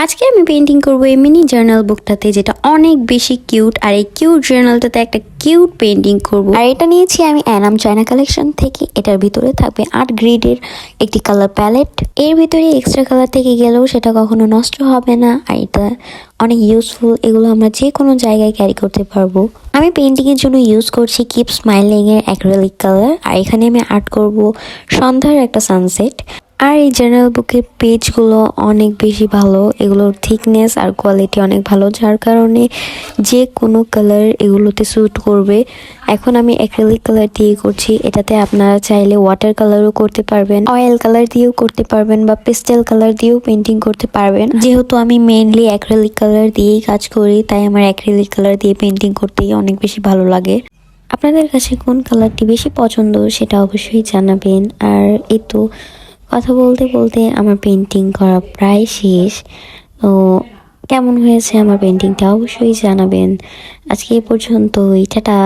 আজকে আমি পেন্টিং করব এই মিনি জার্নাল বুকটাতে, যেটা অনেক বেশি কিউট। আর এই কিউট জার্নালটাতে একটা কিউট পেন্টিং করব। আর এটা নিয়েছি আমি অ্যানাম চায়না কালেকশন থেকে। এটার ভিতরে থাকবে 8 গ্রেডের একটি কালার প্যালেট। এর ভিতরে এক্সট্রা কালার থেকে গেলেও সেটা কখনো নষ্ট হবে না। আর এটা অনেক ইউজফুল, এগুলো আমরা যে কোনো জায়গায় ক্যারি করতে পারবো। আমি পেন্টিং এর জন্য ইউজ করছি কিপ স্মাইলিং এর অ্যাক্রিলিক কালার। আর এখানে আমি আর্ট করব সন্ধ্যার একটা সানসেট। আর এই জার্নাল বুকের পেজগুলো অনেক বেশি ভালো, এগুলোর থিকনেস আর কোয়ালিটি অনেক ভালো, যার কারণে যে কোনো কালার এগুলোতে স্যুট করবে। এখন আমি অ্যাক্রিলিক কালার দিয়ে করছি। এটাতে আপনারা চাইলে ওয়াটার কালারও করতে পারবেন, অয়েল কালার দিয়েও করতে পারবেন, বা পেস্টেল কালার দিয়েও পেন্টিং করতে পারবেন। যেহেতু আমি মেইনলি অ্যাক্রিলিক কালার দিয়েই কাজ করি, তাই আমার অ্যাক্রিলিক কালার দিয়ে পেন্টিং করতেই অনেক বেশি ভালো লাগে। আপনাদের কাছে কোন কালারটি বেশি পছন্দ সেটা অবশ্যই জানাবেন। আর এই তো কথা বলতে বলতে আমার পেন্টিং করা প্রায় শেষ। তো কেমন হয়েছে আমার পেন্টিংটা অবশ্যই জানাবেন। আজকে এই পর্যন্তই, টাটা।